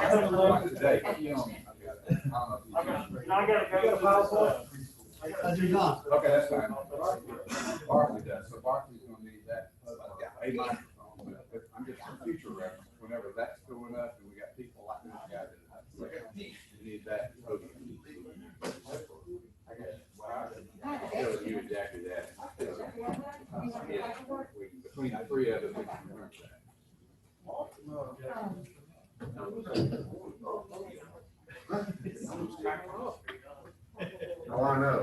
Today, I gotta go. I do not. okay, that's fine. Barkley does, so Barkley's gonna need that, a microphone, but I'm just for future reference, whenever that's going up and we got people like this guy that, we need that. I guess, well, I tell you exactly that. Between the three of us, we can remember that. Oh, I know.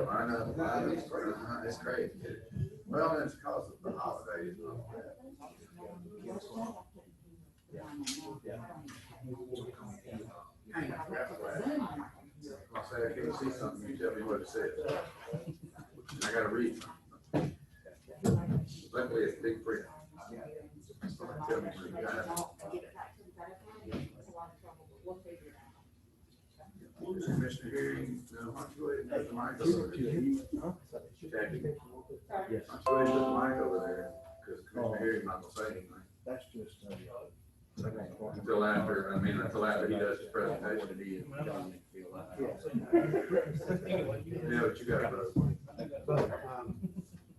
It's great. Well, it's because of the holidays and all that. I'll say, I can't see something, you tell me what it says. I gotta read something. Luckily, it's big print. Somebody tell me what you got. Commissioner Hearing, no, why don't you go ahead and put the mic over there? Jackie, why don't you go ahead and put the mic over there? Because Commissioner Hearing's not gonna say anything. That's just, Until after he does his presentation. Yeah, but you got to vote.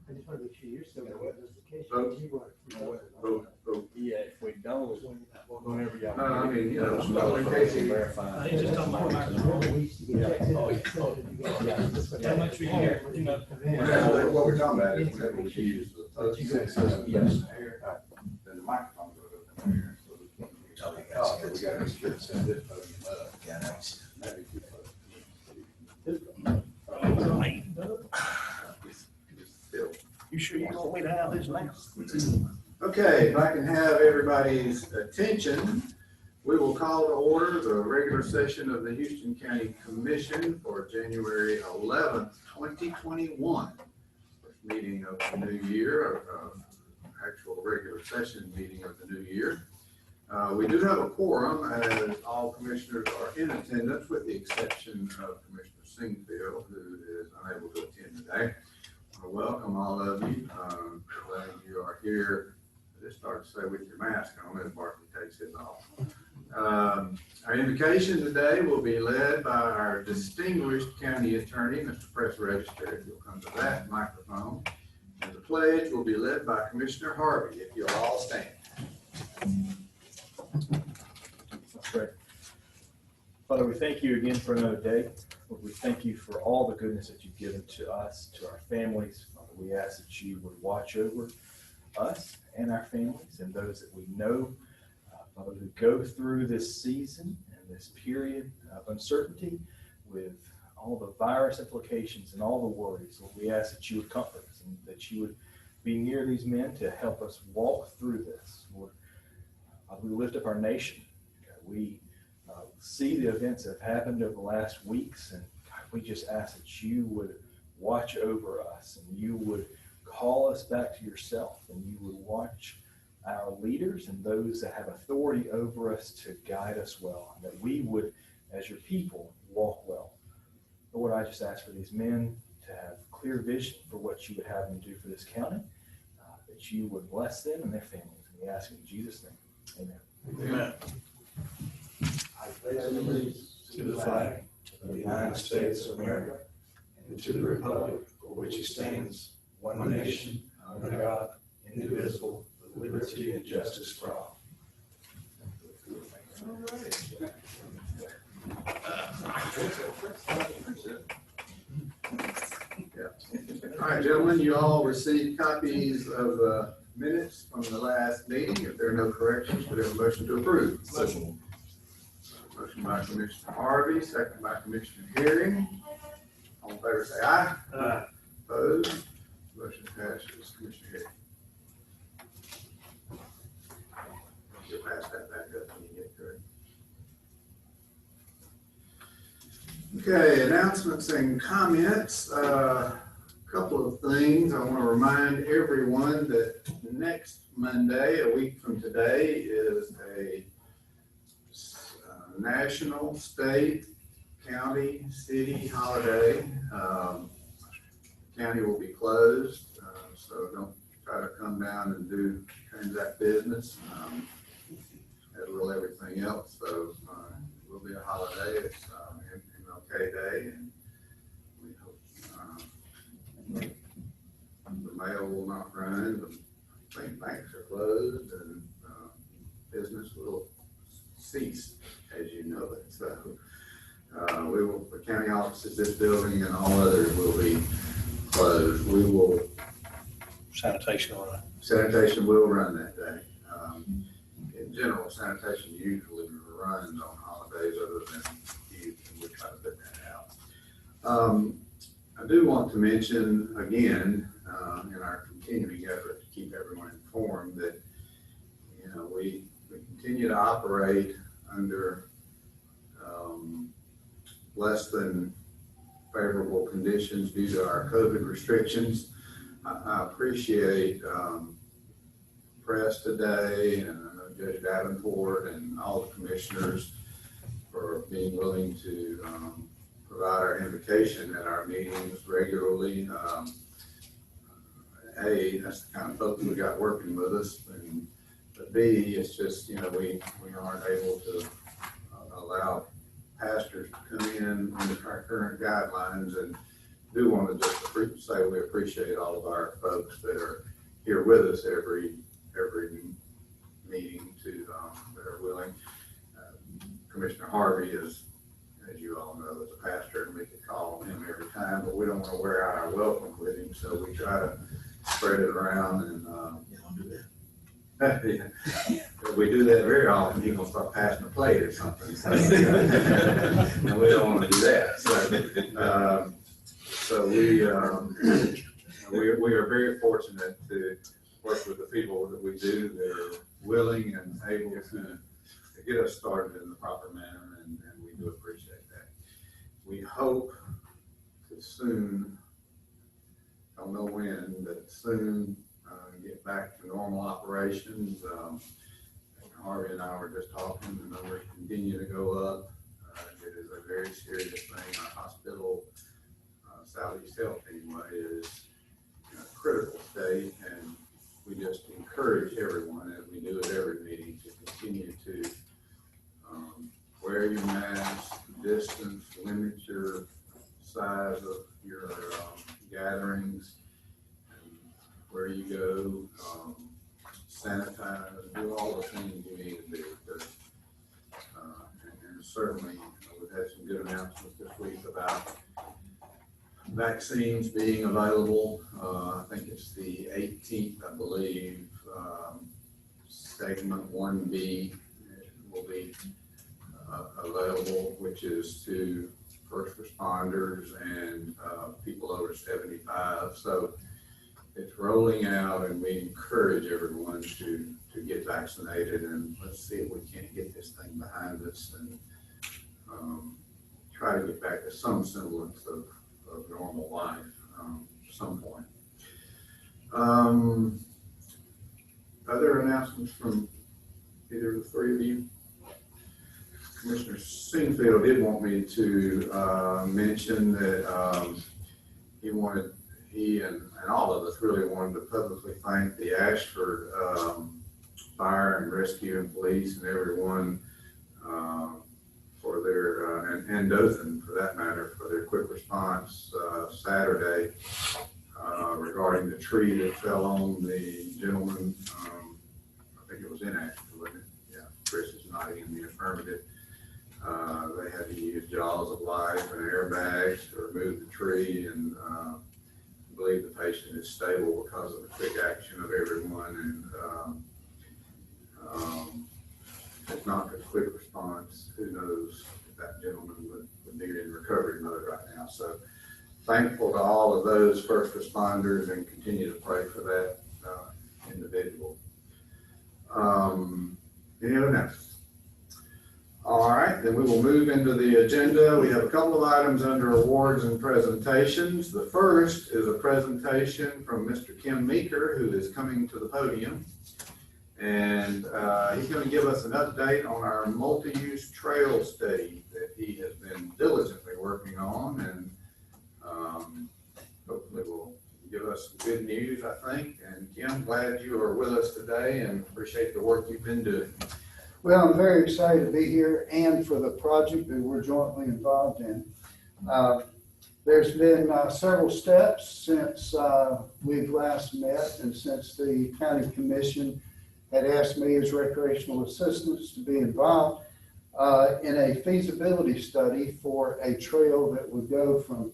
I just want to make sure you're still going to Vote. Yeah, if we don't, whenever y'all. No, I mean, you know, so in case he verify. He's just talking about What we're talking about is whenever we use the system, yes, then the microphone goes up in there, so we can't hear. So we got to set this podium up. That'd be good. You sure you want me to have this now? Okay, if I can have everybody's attention, we will call to order the regular session of the Houston County Commission for January 11th, 2021. First meeting of the new year, actual regular session meeting of the new year. We do have a quorum as all commissioners are in attendance with the exception of Commissioner Singfield, who is unable to attend today. I welcome all of you. Glad you are here. I just started to say with your mask on as Barkley takes his off. Our invocation today will be led by our distinguished county attorney, Mr. Press Register, if you'll come to that microphone. And the pledge will be led by Commissioner Harvey, if you'll all stand. That's great. Father, we thank you again for another day. Lord, we thank you for all the goodness that you've given to us, to our families. Father, we ask that you would watch over us and our families and those that we know, Father, who go through this season and this period of uncertainty with all the virus implications and all the worries. Lord, we ask that you would comfort us and that you would be near these men to help us walk through this. Lord, we lift up our nation. We see the events that have happened over the last weeks, and God, we just ask that you would watch over us and you would call us back to yourself, and you would watch our leaders and those that have authority over us to guide us well, and that we would, as your people, walk well. Lord, I just ask for these men to have clear vision for what you would have them do for this county, that you would bless them and their families. And we ask in Jesus' name. Amen. Amen. I pledge allegiance to the flag of the United States of America and to the republic for which it stands, one nation, under God, indivisible, with liberty and justice for all. All right, gentlemen, you all received copies of the minutes from the last meeting. If there are no corrections, we have a motion to approve. Motion by Commissioner Harvey, second by Commissioner Herring. All in favor say aye. Aye. Opposed? Motion passes. Commissioner Herring. You'll pass that back up when you get through. Okay, announcements and comments. Couple of things. I want to remind everyone that next Monday, a week from today, is a national, state, county, city holiday. County will be closed, so don't try to come down and transact business, as will everything else. So be a holiday. It's MLK Day, and we hope the mail will not run. The banks are closed, and business will cease, as you know it. So the county offices, this building, and all others will be closed. We will. Sanitation Sanitation will run that day. In general, sanitation usually runs on holidays other than youth, and we try to put that out. I do want to mention again, in our continuing effort to keep everyone informed, that we continue to operate under less than favorable conditions due to our COVID restrictions. I appreciate press today, and I know Judge Davenport and all the commissioners for being willing to provide our invitation at our meetings regularly. A, that's the kind of folks we got working with us, but B, it's just, we aren't able to allow pastors to come in under our current guidelines, and do want to just say we appreciate all of our folks that are here with us every meeting that are willing. Commissioner Harvey is, as you all know, is a pastor, and we can call him every time, but we don't want to wear out our welcome with him, so we try to spread it around, and don't do that. If we do that very often, he's gonna start passing the plate or something. So, and we don't want to do that. So we are very fortunate to work with the people that we do. They're willing and able to get us started in the proper manner, and we do appreciate that. We hope to soon, don't know when, but soon get back to normal operations. Harvey and I were just talking, the numbers continue to go up. It is a very serious thing. Our hospital, Southeast Health anyway, is in a critical state, and we just encourage everyone, as we do at every meeting, to continue to wear your mask, distance, limit your size of your gatherings, and where you go, sanitize, do all the things you need to do. And certainly, we've had some good announcements this week about vaccines being available. I think it's the 18th, I believe. Segment 1B will be available, which is to first responders and people over 75. So it's rolling out, and we encourage everyone to get vaccinated, and let's see if we can't get this thing behind us and try to get back to some semblance of normal life at some point. Other announcements from either of the three of you? Commissioner Singfield did want me to mention that he and all of us really wanted to publicly thank the Ashford Fire and Rescue and Police and everyone for their, and Dothan for that matter, for their quick response Saturday regarding the tree that fell on the gentleman. I think it was in Ashford, wasn't it? Yeah, Chris is nodding in the affirmative. They had to use jaws of life and airbags to remove the tree, and I believe the patient is stable because of the quick action of everyone. And if it's not a quick response, who knows if that gentleman would be in recovery mode right now. So thankful to all of those first responders, and continue to pray for that individual. Any other announcements? All right, then we will move into the agenda. We have a couple of items under awards and presentations. The first is a presentation from Mr. Kim Meeker, who is coming to the podium. And he's going to give us an update on our multi-use trail study that he has been diligently working on, and hopefully will give us some good news, I think. And Kim, glad you are with us today, and appreciate the work you've been doing. Well, I'm very excited to be here and for the project that we're jointly involved in. There's been several steps since we've last met and since the county commission had asked me as recreational assistants to be involved in a feasibility study for a trail that would go from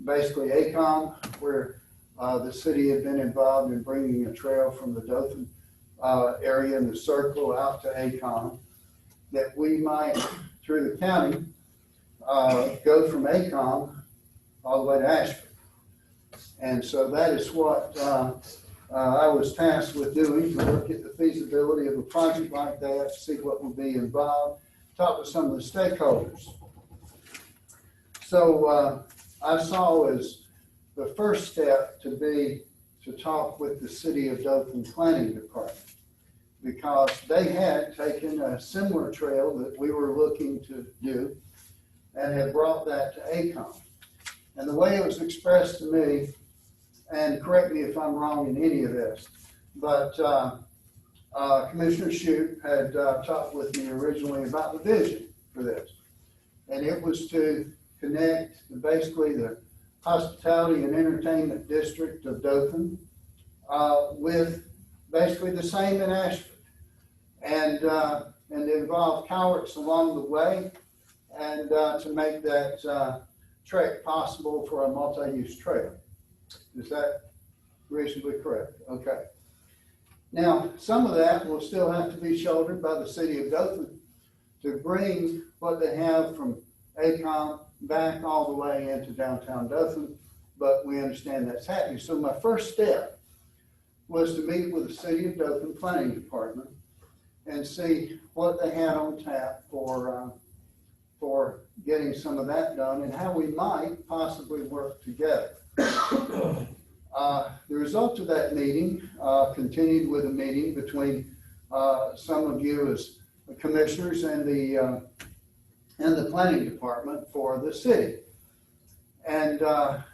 basically ACOM, where the city had been involved in bringing a trail from the Dothan area in the circle out to ACOM, that we might, through the county, go from ACOM all the way to Ashford. And so that is what I was tasked with doing, to look at the feasibility of a project like that, see what would be involved, talk with some of the stakeholders. So I saw as the first step to be to talk with the City of Dothan Planning Department, because they had taken a similar trail that we were looking to do and had brought that to ACOM. And the way it was expressed to me, and correct me if I'm wrong in any of this, but Commissioner Shoup had talked with me originally about the vision for this. And it was to connect basically the hospitality and entertainment district of Dothan with basically the same in Ashford. And involve Cowarts along the way, and to make that trek possible for a multi-use trail. Is that reasonably correct? Okay. Now, some of that will still have to be shouldered by the City of Dothan to bring what they have from ACOM back all the way into downtown Dothan, but we understand that's happening. So my first step was to meet with the City of Dothan Planning Department and see what they had on tap for getting some of that done and how we might possibly work together. The result of that meeting continued with a meeting between some of you as commissioners and the planning department for the city. And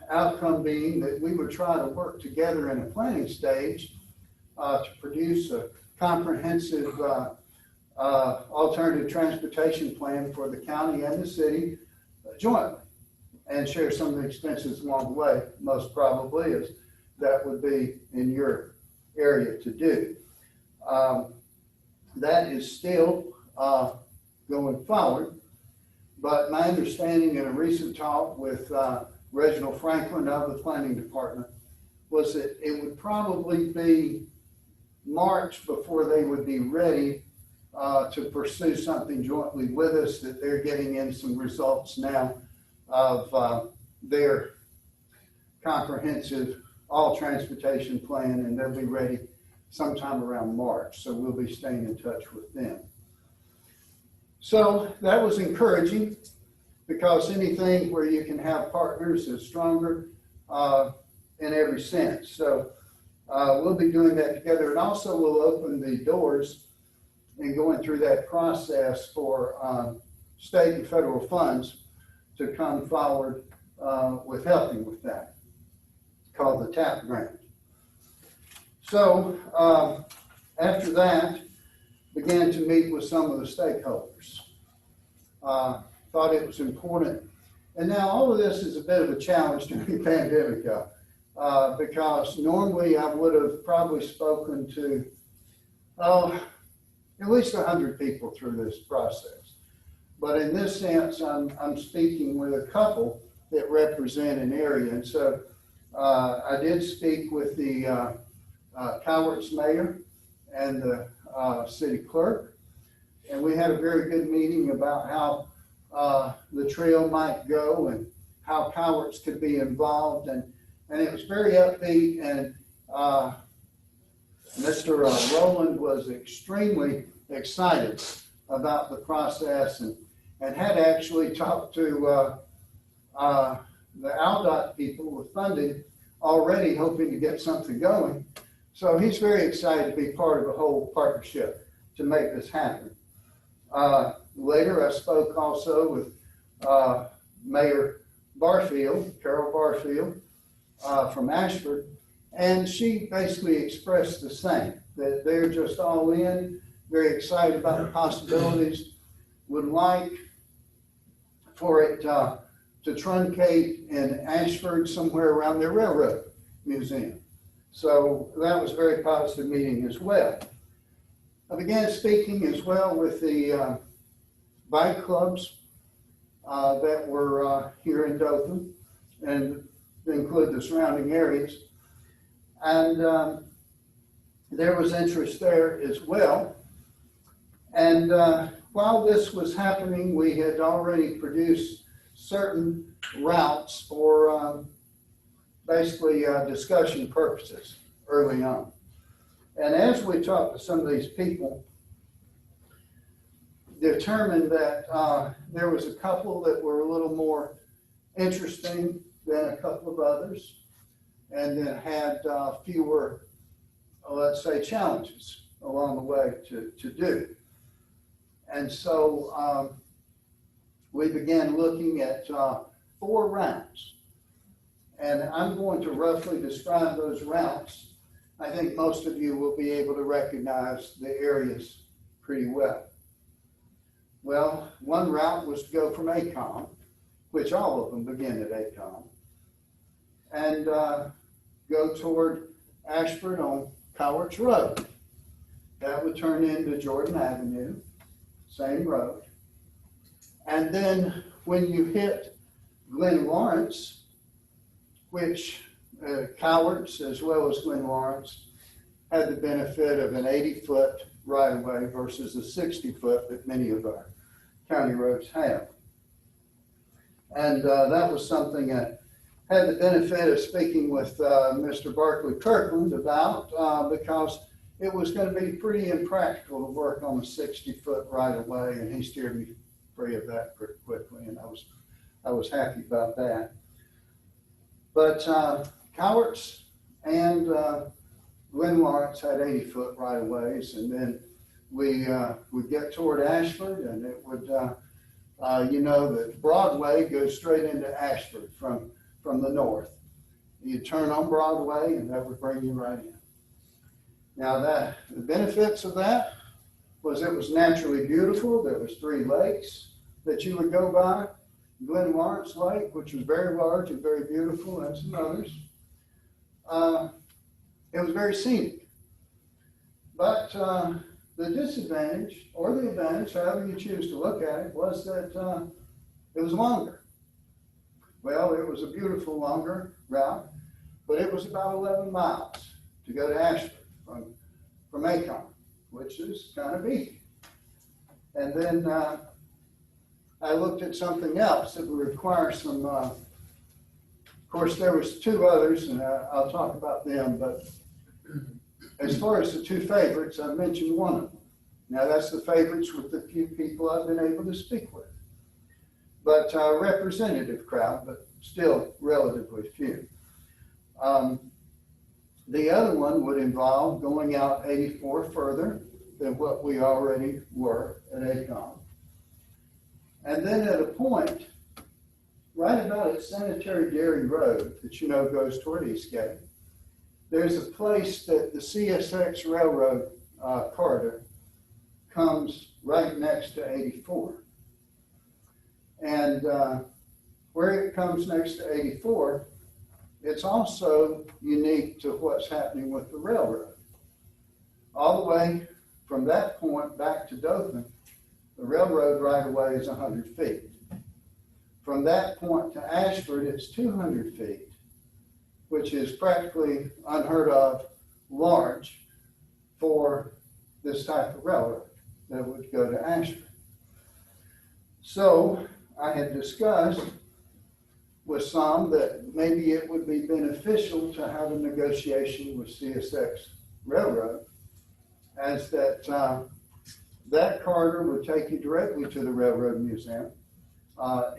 outcome being that we would try to work together in a planning stage to produce a comprehensive alternative transportation plan for the county and the city jointly, and share some of the expenses along the way. Most probably is that would be in your area to do. That is still going forward, but my understanding in a recent talk with Reginald Franklin of the planning department was that it would probably be March before they would be ready to pursue something jointly with us, that they're getting in some results now of their comprehensive all transportation plan, and they'll be ready sometime around March. So we'll be staying in touch with them. So that was encouraging, because anything where you can have partners is stronger in every sense. So we'll be doing that together, and also we'll open the doors and going through that process for state and federal funds to come forward with helping with that, called the TAP grant. So after that, began to meet with some of the stakeholders. Thought it was important. And now all of this is a bit of a challenge during the pandemic, because normally I would have probably spoken to at least 100 people through this process. But in this sense, I'm speaking with a couple that represent an area. And so I did speak with the Cowarts mayor and the city clerk, and we had a very good meeting about how the trail might go and how Cowarts could be involved, and it was very upbeat, and Mr. Rowland was extremely excited about the process, and had actually talked to the ALDOT people with funding already, hoping to get something going. So he's very excited to be part of the whole partnership to make this happen. Later, I spoke also with Mayor Barfield, Carol Barfield, from Ashford, and she basically expressed the same, that they're just all in, very excited about the possibilities, would like for it to truncate in Ashford somewhere around their railroad museum. So that was a very positive meeting as well. I began speaking as well with the bike clubs that were here in Dothan and include the surrounding areas. And there was interest there as well. And while this was happening, we had already produced certain routes for basically discussion purposes early on. And as we talked to some of these people, determined that there was a couple that were a little more interesting than a couple of others, and then had fewer, let's say, challenges along the way to do. And so we began looking at 4 routes. And I'm going to roughly describe those routes. I think most of you will be able to recognize the areas pretty well. Well, one route was to go from ACOM, which all of them begin at ACOM, and go toward Ashford on Cowarts Road. That would turn into Jordan Avenue, same road. And then when you hit Glen Lawrence, which Cowarts as well as Glen Lawrence had the benefit of an 80-foot right-of-way versus a 60-foot that many of our county roads have. And that was something I had the benefit of speaking with Mr. Barclay Kirkland about because it was going to be pretty impractical to work on a 60-foot right-of-way, and he steered me free of that pretty quickly, and I was happy about that. But Cowarts and Glen Lawrence had 80-foot right-of-ways, and then we would get toward Ashford, and it would, that Broadway goes straight into Ashford from the north. You turn on Broadway, and that would bring you right in. Now, the benefits of that was it was naturally beautiful. There was 3 lakes that you would go by. Glen Lawrence Lake, which was very large and very beautiful, and some others. It was very scenic. But the disadvantage, or the advantage, however you choose to look at it, was that it was longer. Well, it was a beautiful longer route, but it was about 11 miles to go to Ashford from Macon, which is kind of easy. And then I looked at something else that would require some, of course, there was 2 others, and I'll talk about them, but as far as the 2 favorites, I mentioned one of them. Now, that's the favorites with the few people I've been able to speak with. But a representative crowd, but still relatively few. The other one would involve going out 84 further than what we already were at ACOM. And then at a point, right about at Sanitary Dairy Road, that goes toward Eastgate, there's a place that the CSX Railroad corridor comes right next to 84. And where it comes next to 84, it's also unique to what's happening with the railroad. All the way from that point back to Dothan, the railroad right-of-way is 100 feet. From that point to Ashford, it's 200 feet, which is practically unheard of large for this type of railroad that would go to Ashford. So I had discussed with some that maybe it would be beneficial to have a negotiation with CSX Railroad, as that corridor would take you directly to the Railroad Museum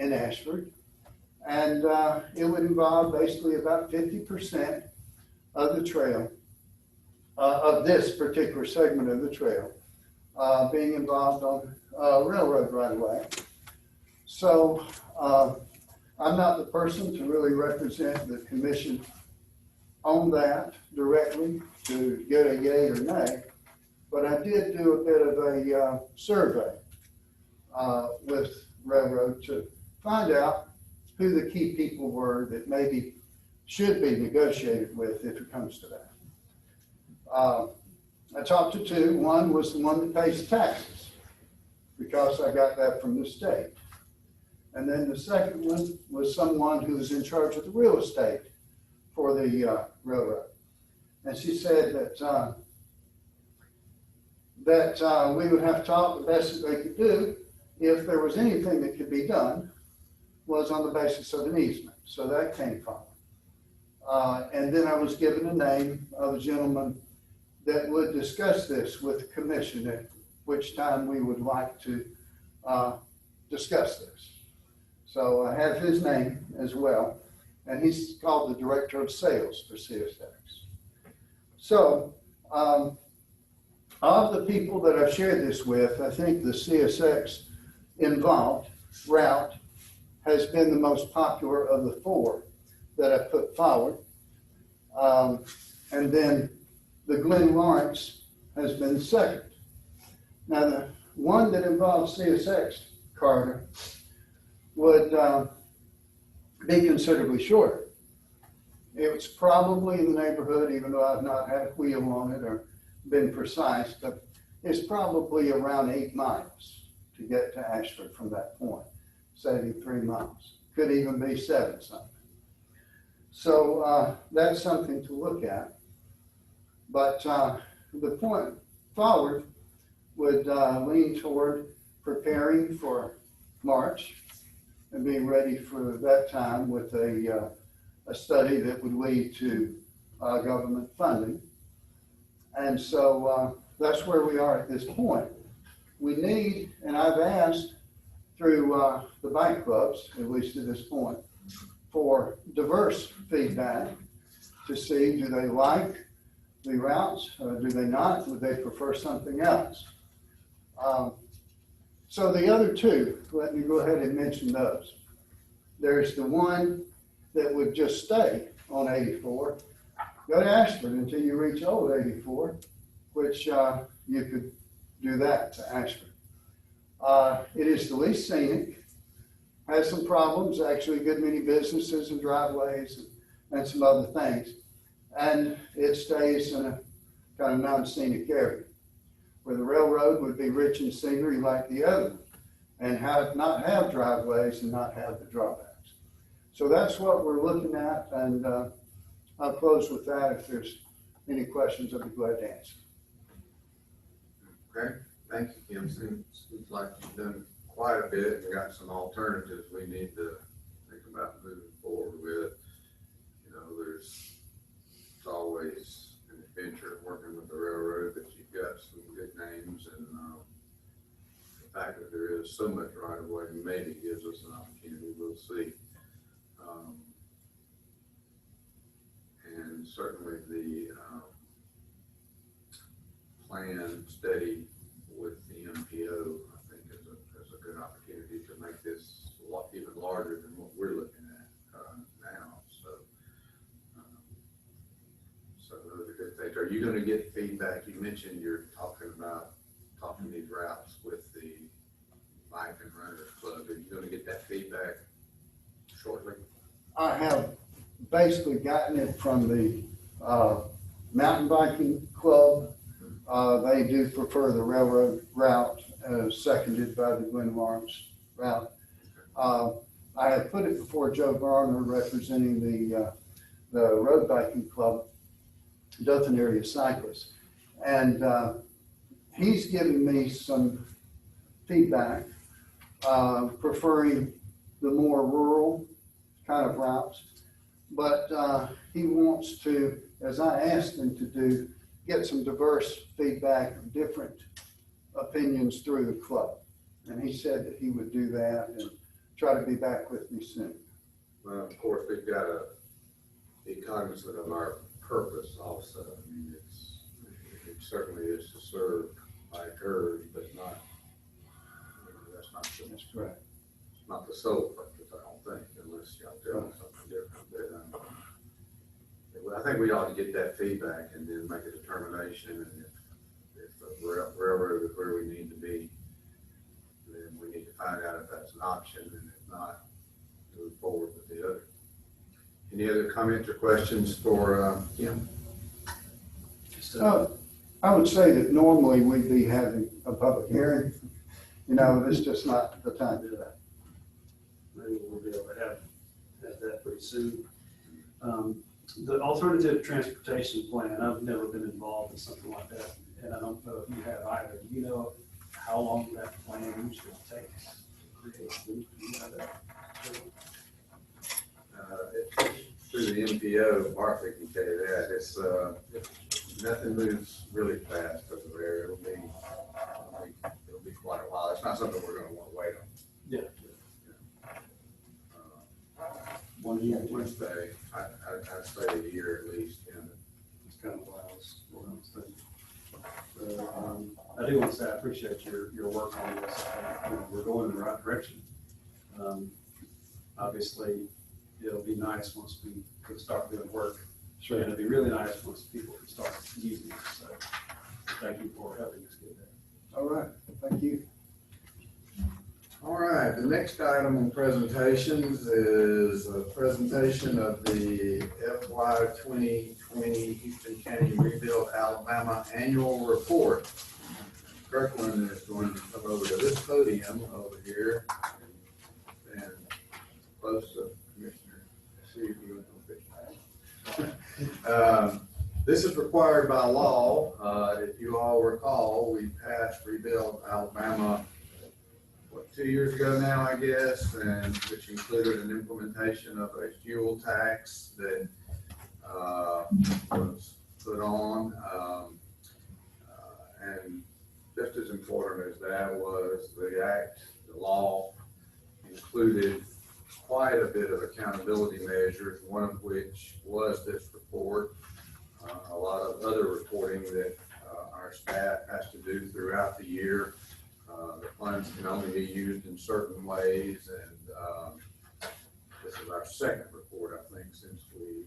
in Ashford, and it would involve basically about 50% of the trail, of this particular segment of the trail, being involved on railroad right-of-way. So I'm not the person to really represent the commission on that directly to get a yay or nay, But I did do a bit of a survey with Railroad to find out who the key people were that maybe should be negotiated with if it comes to that. I talked to two. One was the one that pays taxes, because I got that from the state. And then the second one was someone who was in charge of the real estate for the railroad. And she said that we would have to talk. The best that they could do, if there was anything that could be done, was on the basis of an easement. So that came from it. And then I was given the name of a gentleman that would discuss this with the commission, at which time we would like to discuss this. So I have his name as well, and he's called the Director of Sales for CSX. So of the people that I've shared this with, I think the CSX involved route has been the most popular of the four that I put forward. And then the Glen Lawrence has been the second. Now, the one that involves CSX, Carter, would be considerably shorter. It's probably in the neighborhood, even though I've not had a wheel on it or been precise, but it's probably around 8 miles to get to Ashford from that point, 73 miles. Could even be 7 something. So that's something to look at. But the point forward would lean toward preparing for March and being ready for that time with a study that would lead to government funding. And so that's where we are at this point. We need, and I've asked through the bike clubs, at least at this point, for diverse feedback to see, do they like the routes, do they not, would they prefer something else? So the other two, let me go ahead and mention those. There's the one that would just stay on 84, go to Ashford until you reach old 84, which you could do that to Ashford. It is the least scenic, has some problems, actually a good many businesses and driveways and some other things. And it stays in a kind of non-scenic area, where the railroad would be rich in scenery like the other, and not have driveways and not have the drawbacks. So that's what we're looking at, and I'll close with that. If there's any questions, I'll be glad to answer. Okay, thank you, Kim. Seems like you've done quite a bit. We got some alternatives we need to think about moving forward with. You know, it's always an adventure working with the railroad, but you've got some good names, and the fact that there is so much right of way maybe gives us an opportunity. We'll see. And certainly the plan study with the MPO, I think, is a good opportunity to make this a lot even larger than what we're looking at now. So those are good things. Are you going to get feedback? You mentioned you're talking these routes with the Bike and Runners Club. Are you going to get that feedback shortly? I have basically gotten it from the mountain biking club. They do prefer the railroad route, seconded by the Glen Lawrence route. I have put it before Joe Garner, representing the road biking club, Dothan area cyclists, and he's given me some feedback, preferring the more rural kind of routes, but he wants to, as I asked him to do, get some diverse feedback of different opinions through the club. And he said that he would do that and try to be back with me soon. Well, of course, we've got to be cognizant of our purpose also. I mean, it certainly is to serve bikers, but not, that's correct. not the sole purpose, I don't think, unless y'all tell me something different. But I think we ought to get that feedback and then make a determination. And if railroad is where we need to be, then we need to find out if that's an option, and if not, move forward with the other. Any other comments or questions for Kim? I would say that normally we'd be having a public hearing. You know, it's just not the time to do that. Maybe we'll be able to have that pretty soon. The alternative transportation plan, I've never been involved in something like that, and I don't know if you have either. Do you know how long that plan usually takes to create? Do you know that? Through the NPO, Martha can tell you that, it's, nothing moves really fast over there. It'll be quite a while. It's not something we're gonna wanna wait on. Yeah. 1 year. Wednesday, I'd say a year at least, yeah. It's kind of what I was thinking. So, I do want to say I appreciate your work on this. We're going in the right direction. Obviously, it'll be nice once we can start doing work. Sure. And it'll be really nice once people can start using it. So thank you for helping us get there. All right, thank you. All right, the next item on presentations is a presentation of the FY 2020 Houston County Rebuild Alabama Annual Report. Kirkland is going to come over to this podium over here and close to Commissioner. See if you want to this is required by law. If you all recall, we passed Rebuild Alabama 2 years ago now, I guess, and which included an implementation of a fuel tax that was put on. And just as important as that was the act, the law included quite a bit of accountability measures, one of which was this report, a lot of other reporting that our staff has to do throughout the year. The funds can only be used in certain ways, and this is our second report, I think, since we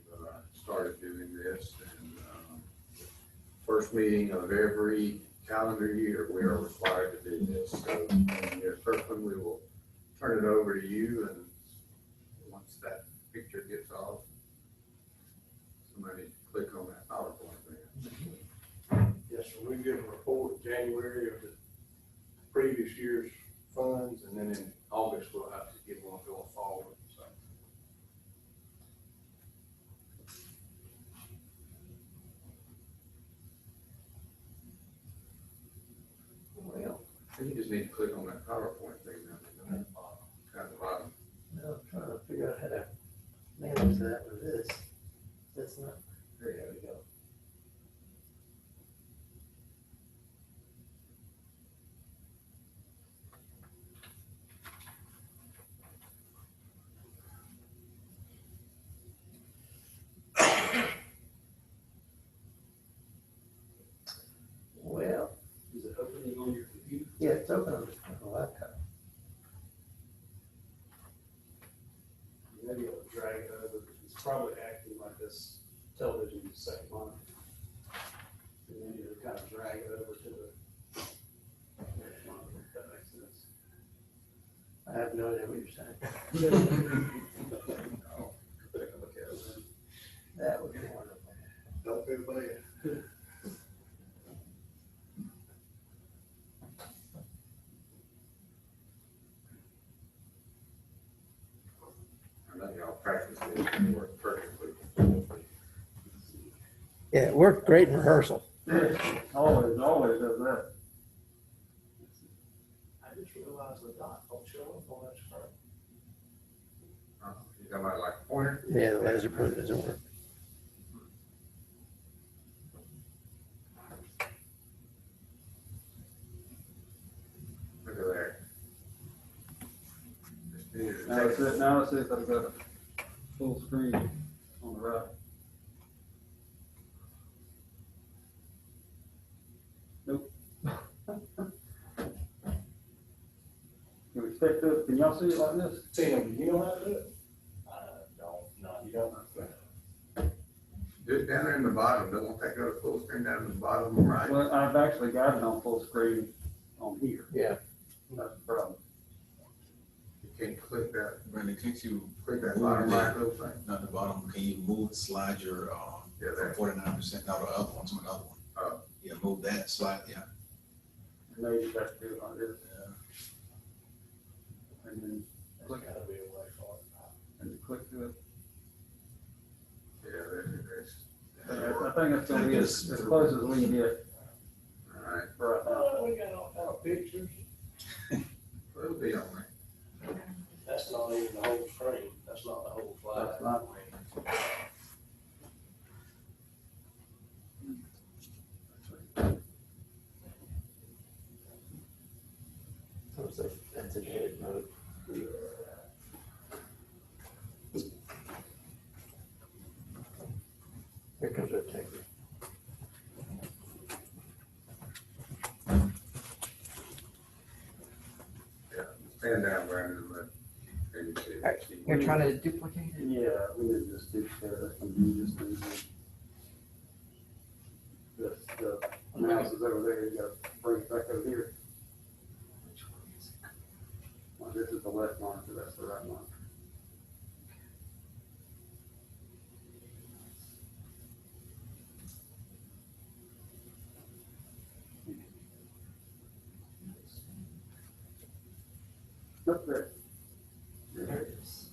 started doing this. And first meeting of every calendar year, we are required to do this. So, Ms. Kirkland, we will turn it over to you, and once that picture gets off, somebody click on that PowerPoint thing. Yes, sir. We give a report in January of the previous year's funds, and then in August, we'll have to give one going forward, so. Well, you just need to click on that PowerPoint thing down at the bottom. No, I'm trying to figure out how to manage that with this. That's not, there we go. Well, is it opening on your computer? Yeah, it's open on the laptop. You may be able to drag it over. It's probably acting like this television second monitor. And then you kind of drag it over to the monitor, if that makes sense. I have no idea what you're saying. That would be wonderful. Don't feel bad. I know y'all practice this and work perfectly. Yeah, it worked great in rehearsal. Always does that. I just realized the dot don't show up on that chart. You talking about like a pointer? Yeah, the laser pointer doesn't work. Look at there. Now it says I've got a full screen on the right. Nope. Can we stick this? Can y'all see it like this? Tim, you know how to do it? No, you don't. Just down there in the bottom, don't want that go to full screen down in the bottom right. Well, I've actually got it on full screen on here. Yeah. That's the problem. You can't click that, Brandon, can't you, click that bottom right little thing. not the bottom, can you move, slide your, Yeah, there. 49%, now the other one, to another one? Oh. Yeah, move that, slide, yeah. Maybe you have to do it like this. And then There's gotta be a way for it. and click to it. Yeah, there's. I think it's gonna be as close as we can get All right, for right now. Oh, we got all kind of pictures. it'll be on there. That's not even the whole screen. That's not the whole slide. That's not. That's a good mode. Here comes our technique. Yeah, stand down, Brandon, and let, and you see. You're trying to duplicate it? Yeah, we need to just do that, and you just do the mouse is over there, you gotta bring it back over here. Well, this is the left monitor, that's the right monitor. Up there. There it is.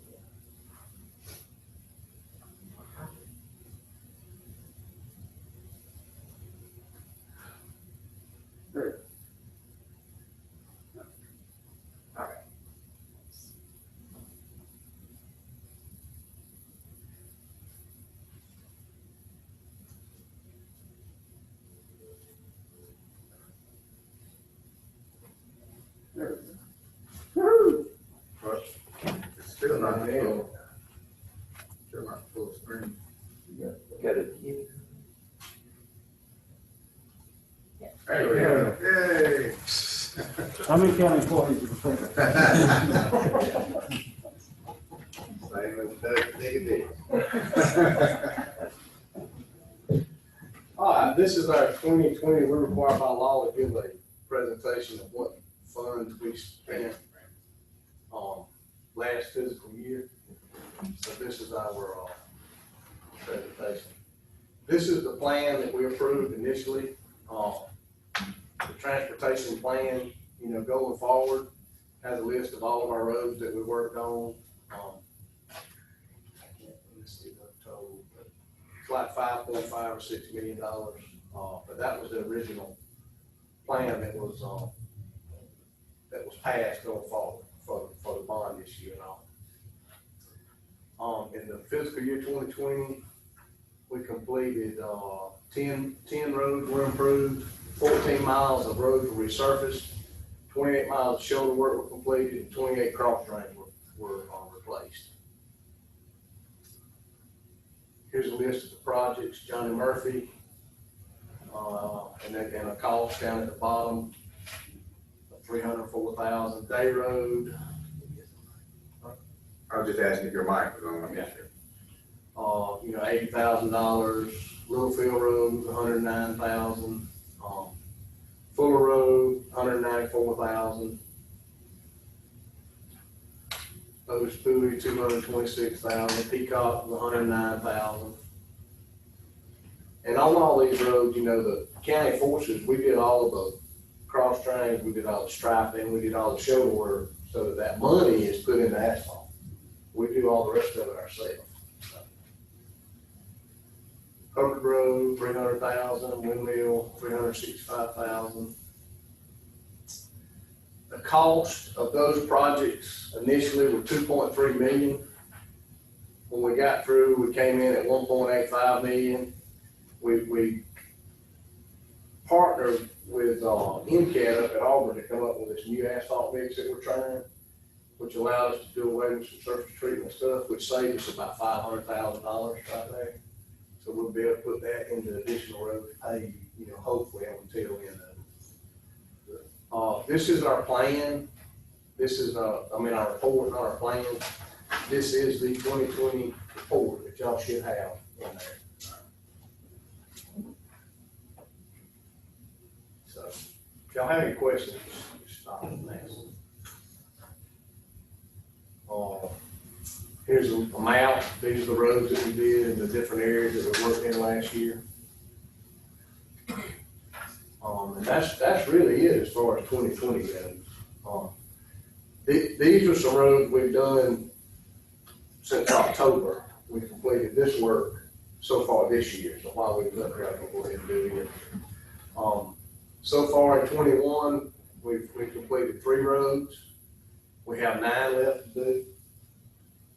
There. There it is. Woo! But it's still not full. Still not full screen. Got it. There we go. Yay. How many county employees do you think? Same as Doug Diggity. All right, this is our 2020, we're required by law to give a presentation of what funds we spent last fiscal year. So this is our presentation. This is the plan that we approved initially. The transportation plan, going forward, has a list of all of our roads that we worked on. Let's see the total, but it's like $5.5 or $6 million. But that was the original plan that was passed going forward for the bond issue and all. In the fiscal year 2020, we completed 10 roads were improved, 14 miles of roads were resurfaced, 28 miles of shoulder work were completed, and 28 cross drains were replaced. Here's a list of the projects: Johnny Murphy, and a cost down at the bottom, $304,000. Day Road, I was just asking if your mic was on. Okay. $80,000. Littlefield Road, $109,000. Fuller Road, $194,000. Otis Bowie, $226,000. Peacock was $109,000. And on all these roads, the county forces, we did all of the cross drains, we did all the striping, we did all the shoulder work, so that money is put into asphalt. We do all the rest of it ourselves. Hoker Road, $300,000, Windmill, $365,000. The cost of those projects initially were $2.3 million. When we got through, we came in at $1.85 million. We partnered with MCAT up at Auburn to come up with this new asphalt mix that we're trying, which allowed us to do away with some surface treatment stuff, which saved us about $500,000 right there. So we'll be able to put that into additional roads paved, hopefully until the end of it. This is our plan. This is, our report, not our plan. This is the 2020 report that y'all should have in there. If y'all have any questions, just stop and ask. Here's a map. These are the roads that we did in the different areas that we worked in last year. And that's really it as far as 2020 goes. These are some roads we've done since October. We completed this work so far this year. So while we was up here, I can go ahead and do it. So far in 21, we've completed 3 roads. We have 9 left to do.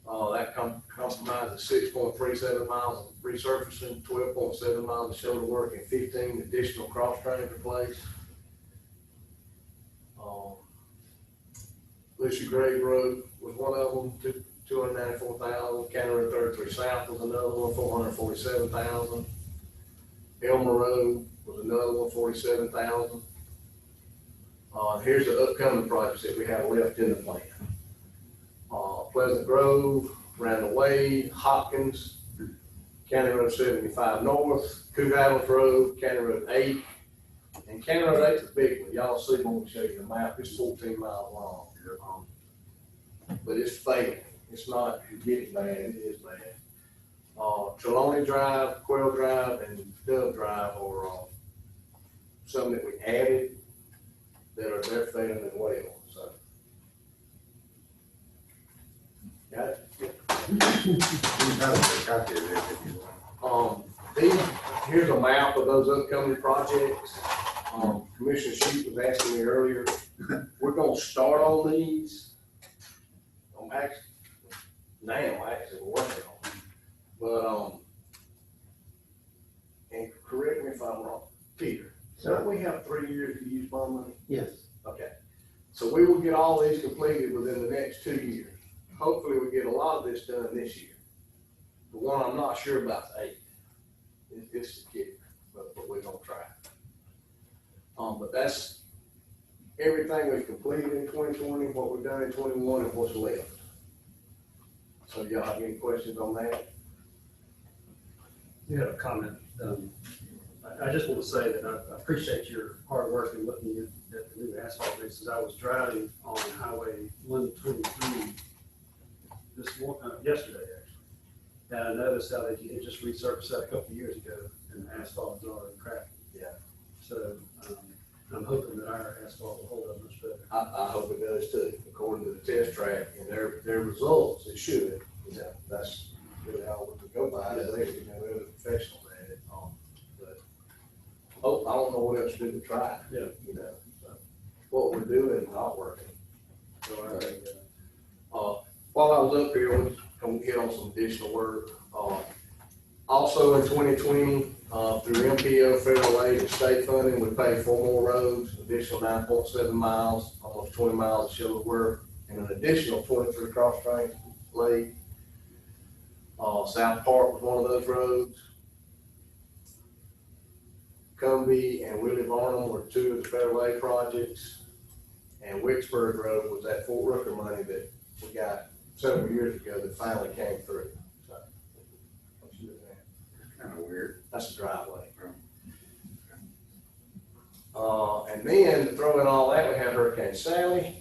That compromises 6.37 miles of resurfacing, 12.7 miles of shoulder work, and 15 additional cross drains replaced. Lucy Grave Road was one of them, 294,000. County Road 33 South was another one, 447,000. Elmer Road was another one, 47,000. Here's the upcoming projects that we have left in the plan. Pleasant Grove, Randall Way, Hopkins, County Road 75 North, Coos Island Road, County Road 8. And County Road 8 is a big one. Y'all see when we show you the map, it's 14 miles long. But it's failing. It's not getting bad, it is bad. Trelawney Drive, Quail Drive, and Dove Drive are some that we added that are they're failing as well. So. Got it? Here's a map of those upcoming projects. Commissioner Sheep was asking me earlier, we're gonna start on these. Actually, we're working on them. But, and correct me if I'm wrong, Peter, don't we have 3 years to use bond money? Yes. Okay. So we will get all these completed within the next 2 years. Hopefully we get a lot of this done this year. The one I'm not sure about is 8. It's the kicker, but we're gonna try. But that's everything we've completed in 2020, what we've done in 21, and what's left. So y'all have any questions on that? You have a comment. I just want to say that I appreciate your hard work in looking at the new asphalt bases. I was driving on Highway 123 yesterday, actually. And I noticed how they just resurfaced that a couple of years ago, and the asphalt is already cracking. Yeah. So I'm hoping that our asphalt will hold up much better. I hope it does too, according to the test track and their results, it should. You know, that's really all we can go by. They're the professionals at it. But I don't know what else to do to try. Yeah. You know, so what we're doing is not working. So I think, while I was up here, I was going to hit on some additional work. Also in 2020, through MPO, federal aid, and state funding, we paid 4 more roads, additional 9.7 miles, almost 20 miles of shoulder work, and an additional 23 cross drains laid. South Park was one of those roads. Cumbie and Willie Varnum were 2 of the federal aid projects. And Wicksburg Road was that Fort Rooker money that we got several years ago that finally came through. So, what you looking at? Kind of weird. That's the driveway. And then to throw in all that, we had Hurricane Sally.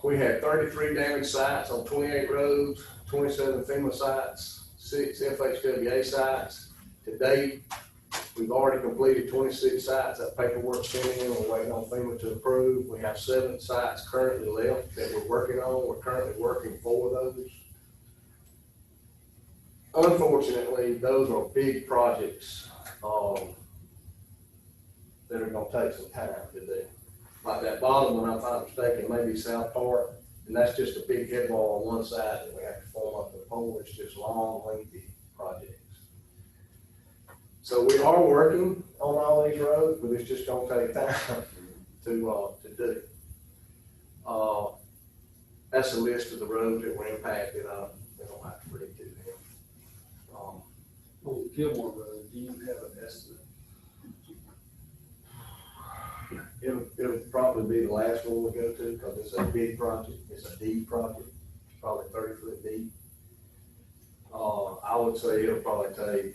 We had 33 damaged sites on 28 roads, 27 FEMA sites, 6 FHWA sites. To date, we've already completed 26 sites. That paperwork sent in. We're waiting on FEMA to approve. We have 7 sites currently left that we're working on. We're currently working 4 of those. Unfortunately, those are big projects that are going to take some time to do. Like that bottom one, if I'm not mistaken, maybe South Park, and that's just a big head wall on one side that we have to form up with a pole. It's just long, lengthy projects. So we are working on all these roads, but it's just going to take time to do. That's a list of the roads that were impacted. They don't have to read to them. on Gilmore Road, do you have an estimate? It'll probably be the last one we go to because it's a big project. It's a deep project. It's probably 30 foot deep. I would say it'll probably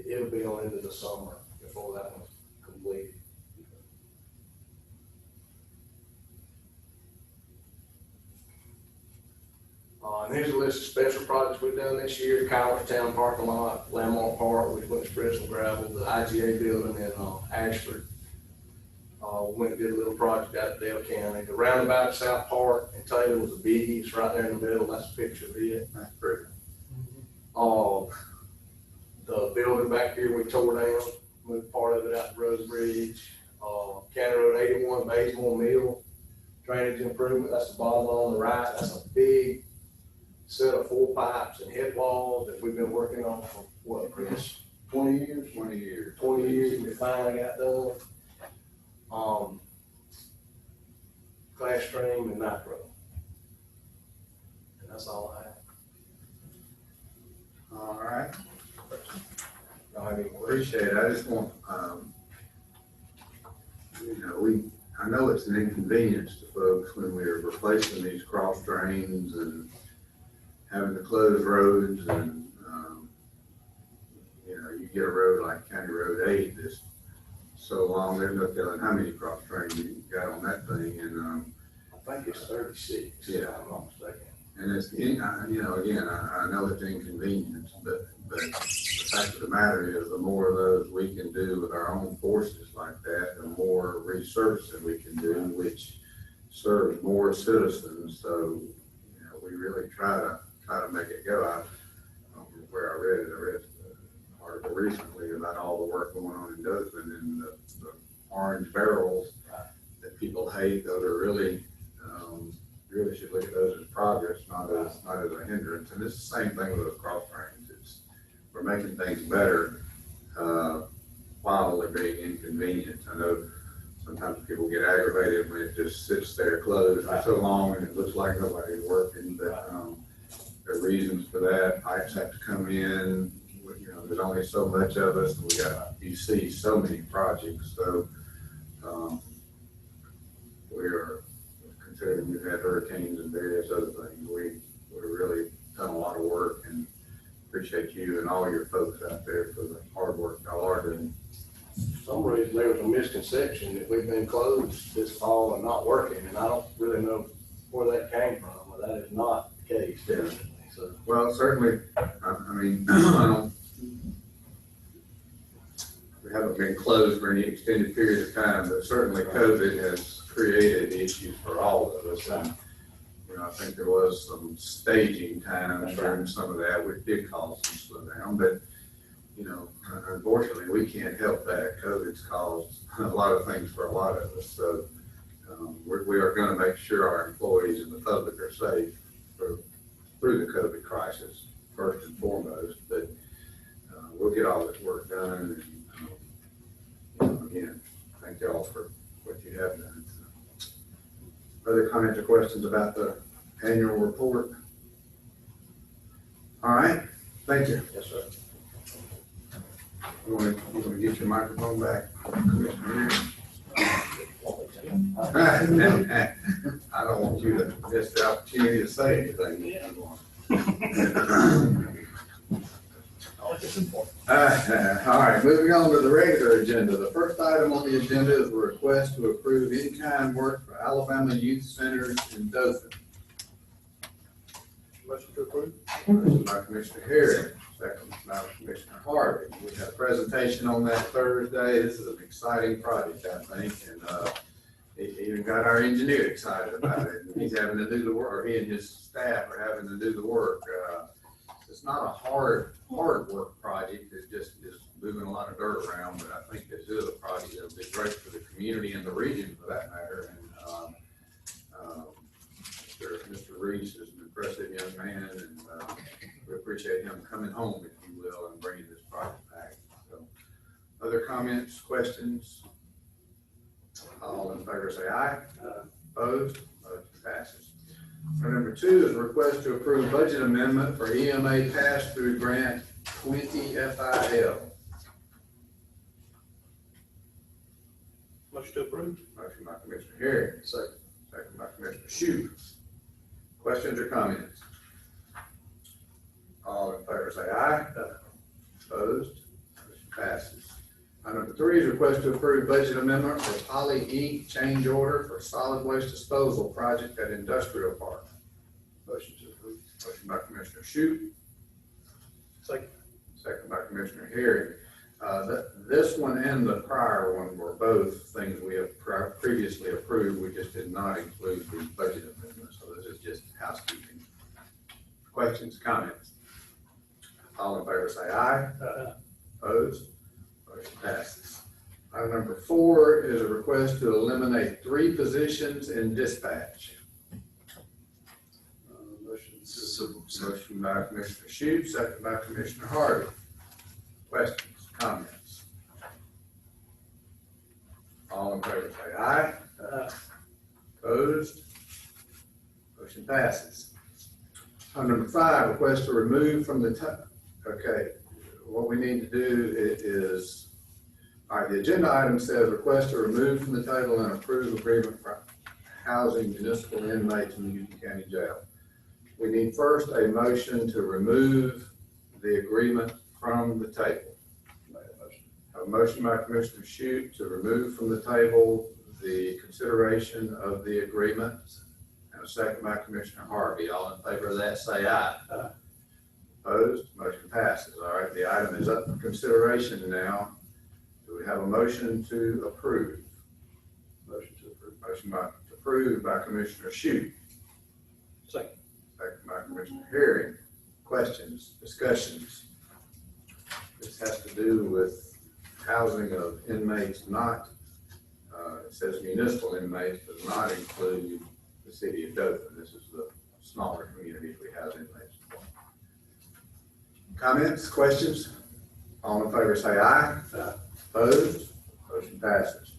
it'll be on into the summer before that one completed. And here's a list of special projects we've done this year: Coward Town parking lot, Landmark Park, which went to spread some gravel, the IGA building in Ashford. We went and did a little project out at Dale County. The roundabout at South Park and Taylor was a biggie. It's right there in the middle. That's a picture of it. That's pretty. The building back here we tore down, moved part of it out to Rose Bridge. County Road 81, Bazemore Mill, drainage improvement. That's the bottom on the right. That's a big set of 4 pipes and head walls that we've been working on for what, Chris? 20 years? 20 years. 20 years, we finally got done. Class stream and nitro. And that's all I have. All right. Y'all have any questions? Appreciate it. I just want, I know it's an inconvenience to folks when we're replacing these cross drains and having to close roads and, you get a road like County Road 8 that's so long, there's no telling how many cross drains you got on that thing. And, I think it's 36, Yeah. if I'm not mistaken. and it's, again, I know it's inconvenience, but the fact of the matter is the more of those we can do with our own forces like that, the more resurfacing we can do, which serves more citizens. So, we really try to make it go. I don't know where I read an article recently about all the work going on in Dothan and the orange barrels that people hate. Those are really, really should look at those as progress, not as a hindrance. And it's the same thing with those cross drains. We're making things better while they're being inconvenient. I know sometimes people get aggravated when it just sits there closed for so long and it looks like nobody's working, but there are reasons for that. Pipes have to come in. There's only so much of us, and you see so many projects. So we are, considering we've had hurricanes and various other things, we've really done a lot of work, and appreciate you and all your folks out there for the hard work y'all are doing. For some reason, there was a misconception that we've been closed this fall and not working, and I don't really know where that came from, but that is not the case, definitely. So, Well, certainly, I mean, we haven't been closed for any extended period of time, but certainly COVID has created issues for all of us. And, I think there was some staging time during some of that, which did cause some slowdown, but, unfortunately, we can't help that. COVID's caused a lot of things for a lot of us. So we are going to make sure our employees and the public are safe through the COVID crisis, first and foremost, but we'll get all this work done. And again, thank y'all for what you have done. Other comments or questions about the annual report? All right, thank you. yes, sir. You want to get your microphone back, Commissioner? I don't want you to miss the opportunity to say anything. All right, moving on to the regular agenda. The first item on the agenda is a request to approve in-kind work for Alabama Youth Centers in Dothan. Motion to approve. Motion by Commissioner Harris, second by Commissioner Harvey. We have a presentation on that Thursday. This is an exciting project, I think, and he even got our engineer excited about it. He's having to do the work, or he and his staff are having to do the work. It's not a hard work project. It just is moving a lot of dirt around, but I think this is a project that'll be great for the community and the region for that matter. And Mr. Reese is an impressive young man, and we appreciate him coming home, if you will, and bringing this project back. So, other comments, questions? All in favor say aye. Opposed? Motion passes. Number 2 is a request to approve budget amendment for EMA pass-through grant 20 FIL. Motion to approve. Motion by Commissioner Harris. Second by Commissioner Shue. Questions or comments? All in favor say aye. Opposed? Motion passes. Item number 3 is request to approve budget amendment for Poly Inc. change order for solid waste disposal project at Industrial Park. Motion to approve. Motion by Commissioner Shute, Second. second by Commissioner Herring. This one and the prior one were both things we have previously approved. We just did not include the budget amendment, so this is just housekeeping. Questions, comments? All in favor say aye. Opposed? Motion passes. Item number 4 is a request to eliminate 3 positions in dispatch. Motion by Commissioner Shute, second by Commissioner Harvey. Questions, comments? All in favor say aye. Opposed? Motion passes. Item number 5, request to remove from the okay, what we need to do is, all right, the agenda item says request to remove from the table and approve agreement for housing municipal inmates in the Houston County Jail. We need first a motion to remove the agreement from the table. A motion by Commissioner Shute to remove from the table the consideration of the agreement, and a second by Commissioner Harvey. All in favor of that, say aye. Opposed? Motion passes. All right, the item is up for consideration now. Do we have a motion to approve? Motion to approve. Motion approved by Commissioner Shute. Second. Second by Commissioner Herring. Questions, discussions? This has to do with housing of inmates not, it says municipal inmates, does not include the city of Dothan. This is the smaller communities we have inmates. Comments, questions? All in favor say aye. Opposed? Motion passes.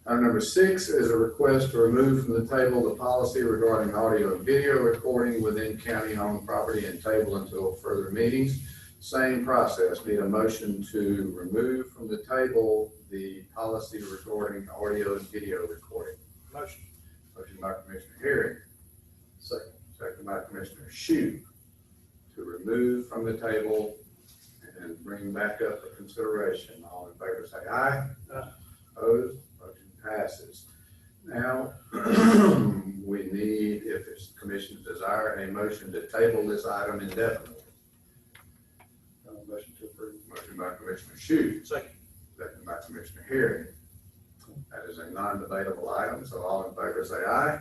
Item number 6 is a request to remove from the table the policy regarding audio and video recording within county-owned property and table until further meetings. Same process. Need a motion to remove from the table the policy regarding audio and video recording. Motion. Motion by Commissioner Herring. Second. Second by Commissioner Shute to remove from the table and bring back up for consideration. All in favor say aye. Opposed? Motion passes. Now, we need, if it's the commission's desire, a motion to table this item indefinitely. Motion to approve. Motion by Commissioner Shute. Second. Second by Commissioner Herring. That is a non-debatable item, so all in favor say aye.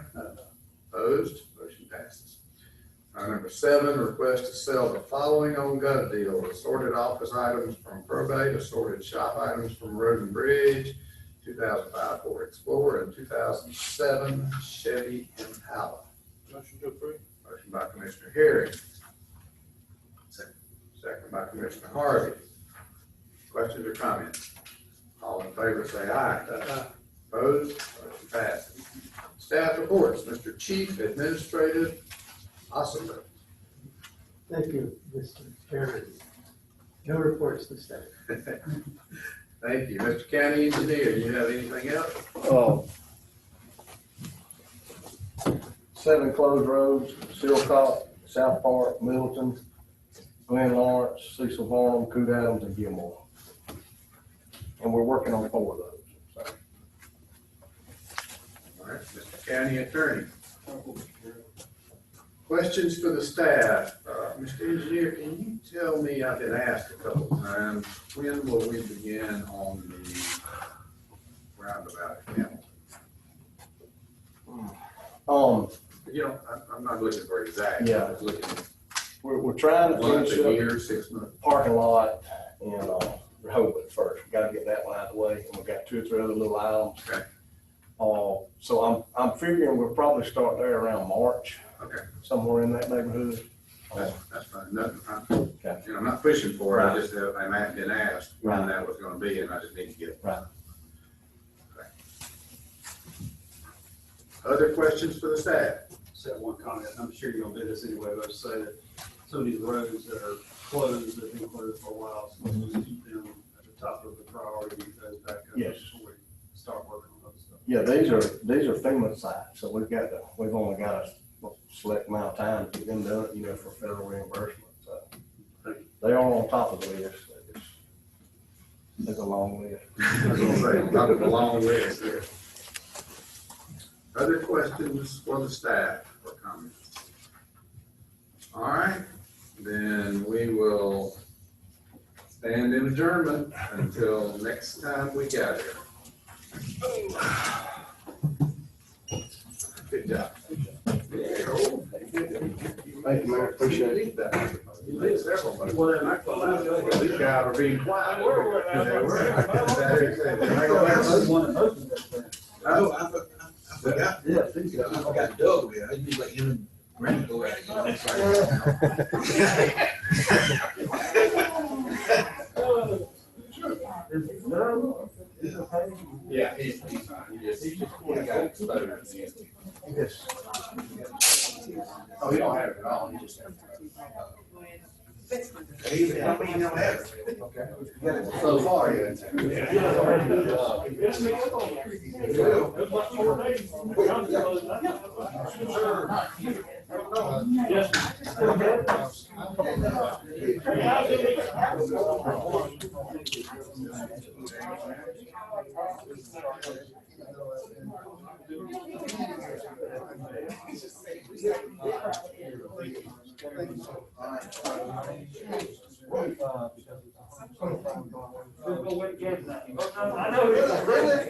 Opposed? Motion passes. Item number 7, request to sell the following on gov deal: assorted office items from probate, assorted shop items from Road and Bridge, 2005 Ford Explorer, and 2007 Chevy Impala. Motion to approve. Motion by Commissioner Herring. Second by Commissioner Harvey. Questions or comments? All in favor say aye. Opposed? Motion passes. Staff reports. Mr. Chief Administrative Officer. Thank you, Mr. Chairman. No reports this day. Thank you. Mr. County Engineer, you have anything else? 7 closed roads: Silcock, South Park, Middleton, Glen Lawrence, Cecil Varnum, Coot Adams, and Gilmore. And we're working on 4 of those. So. All right, Mr. County Attorney. Questions for the staff. Mr. Engineer, can you tell me, I've been asked a couple of times, when will we begin on the roundabout at Hamilton? You know, I'm not looking for exact. Yeah. I'm just looking We're trying to month, finish a up year, 6 months. parking lot and Rehoboth first. We gotta get that one out of the way, and we've got 2 or 3 other little items. Okay. So I'm figuring we'll probably start there around March, Okay, somewhere in that neighborhood. that's fine. Nothing, Okay. you know, I'm not pushing for it. I Right. just have, I'm been asked when Right. that was gonna be, and I just need to get it. Right. Okay. Other questions for the staff? Just have one comment. I'm sure you're gonna do this anyway, but I'll say that some of these roads that are closed, that have been closed for a while, so we keep them at the top of the priority, get those back up. Yes. Before we start working on other stuff. Yeah, these are FEMA sites, so we've only got a select amount of time to get them done, for federal reimbursement, so. They are on top of the list, There's a long list. I was gonna say, got a long list here. Other questions for the staff or comments? All right, then we will stand in adjournment until next time we gather. Good job. Thank you, Mayor, appreciate it. These guys are being quiet. Oh, I forgot. Yeah, I forgot Doug there. I'd be like him and Randy go at it. Yeah, he's fine. He got exposed. Yes. Oh, he don't have it at all. He just. He, I mean, he don't have it. Okay. So far, yeah. Yes, ma'am. Good luck for the day. Yes. I know it's really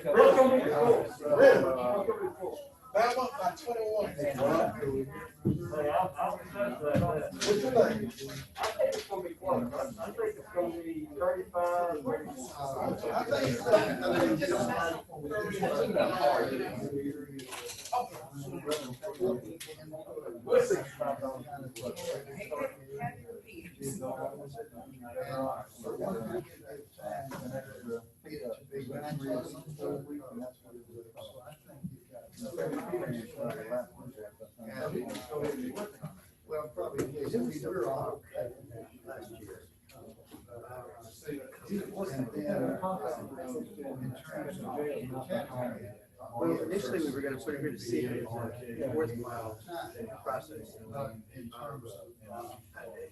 cool. That one by 21. Hey, I'll accept that. What's your name? I think it's gonna be close. I think it's gonna be 35. Well, probably, we're all last year. Well, initially, we were gonna put it here to see if it was worthwhile process. In terms of.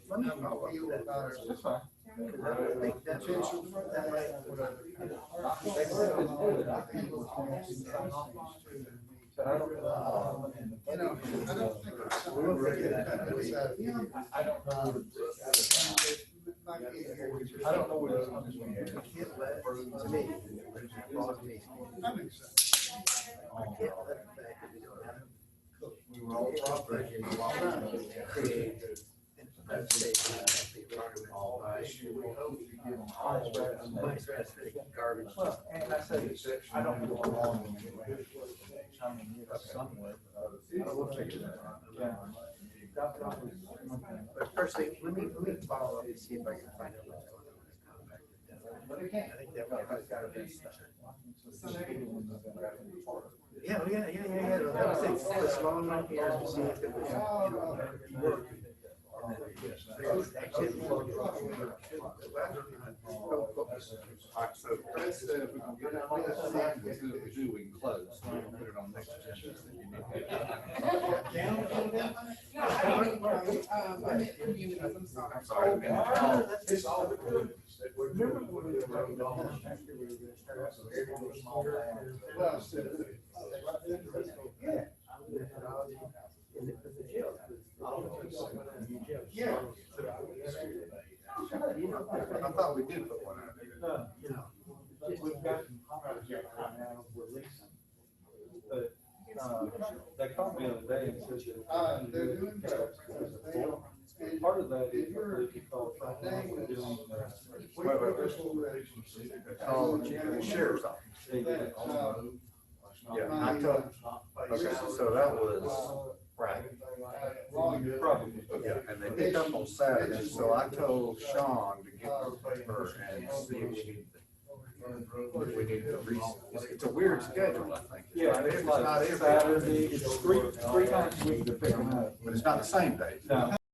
Let me follow up with that. That's fine. Because I think that's that way. I don't think it's something. I don't know. I don't know what it's going to be. To me, That makes sense. I can't let the fact that we don't have. We were all cooperating. Create that state, the environment, all This year, we hope to get them my stress, garbage. Well, and I say, I don't go along with it. I mean, somewhere. I will figure that out. Yeah. But first thing, let me follow up and see if I can find out what's going on with that. I think that might have got to be. Yeah, This long one here to see if it was, work. So Chris said if we can get it on this side, we do, we can close. So we'll put it on next agenda. I'm sorry. It's all good. Remember when we were talking about Yeah. I thought we did put one out. You know, We've got now, we're leasing. But, they called me the other day and said that. They're doing better. Part of that is what they call doing, The sheriff's office. they did it all. Yeah, I told, okay, so that was, right. Probably. Yeah, and they picked up on Saturday, so I told Sean to get with her and see if we need to it's a weird schedule, I think. Yeah, it's not like every, Saturday, it's three times a week to pick them up. but it's not the same day. No.